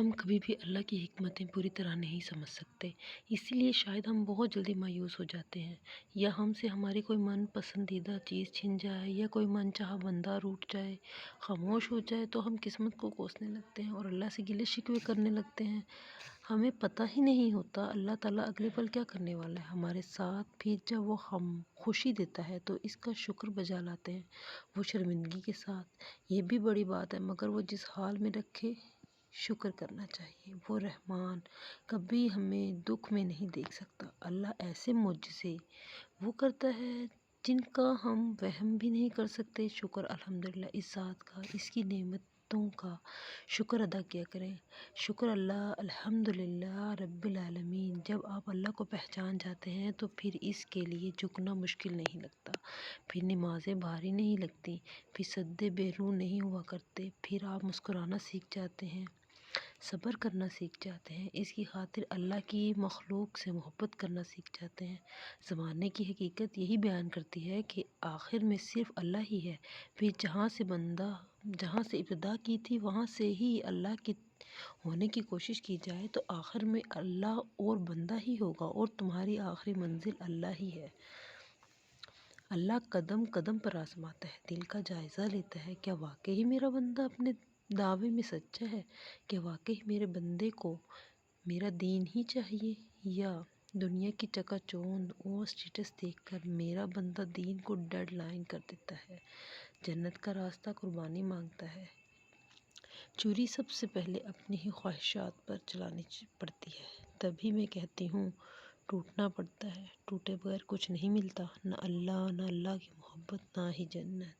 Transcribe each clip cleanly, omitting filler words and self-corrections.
ہم کبھی بھی اللہ کی حکمتیں پوری طرح نہیں سمجھ سکتے، اسی لیے شاید ہم بہت جلدی مایوس ہو جاتے ہیں، یا ہم سے ہماری کوئی من پسندیدہ چیز چھن جائے، یا کوئی من چاہا بندہ روٹھ جائے، خاموش ہو جائے تو ہم قسمت کو کوسنے لگتے ہیں اور اللہ سے گلے شکوے کرنے لگتے ہیں۔ ہمیں پتہ ہی نہیں ہوتا اللہ تعالیٰ اگلے پل کیا کرنے والا ہے ہمارے ساتھ، پھر جب وہ ہم خوشی دیتا ہے تو اس کا شکر بجا لاتے ہیں، وہ شرمندگی کے ساتھ۔ یہ بھی بڑی بات ہے، مگر وہ جس حال میں رکھے شکر کرنا چاہیے۔ وہ رحمان کبھی ہمیں دکھ میں نہیں دیکھ سکتا۔ اللہ ایسے معجزے وہ کرتا ہے جن کا ہم وہم بھی نہیں کر سکتے۔ شکر الحمدللہ اس ذات کا، اس کی نعمتوں کا شکر ادا کیا کریں۔ شکر اللہ الحمدللہ رب العالمین۔ جب آپ اللہ کو پہچان جاتے ہیں تو پھر اس کے لیے جھکنا مشکل نہیں لگتا، پھر نمازیں بھاری نہیں لگتی، پھر سجدے بیرون نہیں ہوا کرتے، پھر آپ مسکرانا سیکھ جاتے ہیں، صبر کرنا سیکھ جاتے ہیں، اس کی خاطر اللہ کی مخلوق سے محبت کرنا سیکھ جاتے ہیں۔ زمانے کی حقیقت یہی بیان کرتی ہے کہ آخر میں صرف اللہ ہی ہے، پھر جہاں سے ابتدا کی تھی وہاں سے ہی اللہ کی ہونے کی کوشش کی جائے تو آخر میں اللہ اور بندہ ہی ہوگا، اور تمہاری آخری منزل اللہ ہی ہے۔ اللہ قدم قدم پر آزماتا ہے، دل کا جائزہ لیتا ہے، کیا واقعی میرا بندہ اپنے دعوے میں سچا ہے؟ کیا واقعی میرے بندے کو میرا دین ہی چاہیے، یا دنیا کی چکا چوند اور اسٹیٹس دیکھ کر میرا بندہ دین کو ڈیڈ لائن کر دیتا ہے؟ جنت کا راستہ قربانی مانگتا ہے۔ چوری سب سے پہلے اپنی ہی خواہشات پر چلانی پڑتی ہے، تبھی میں کہتی ہوں ٹوٹنا پڑتا ہے۔ ٹوٹے بغیر کچھ نہیں ملتا، نہ اللہ کی محبت، نہ ہی جنت۔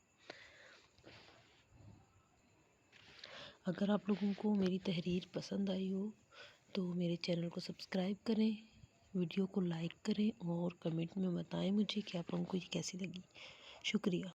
اگر آپ لوگوں کو میری تحریر پسند آئی ہو تو میرے چینل کو سبسکرائب کریں، ویڈیو کو لائک کریں اور کمنٹ میں بتائیں مجھے کہ آپ لوگوں کو یہ کیسی لگی۔ شکریہ۔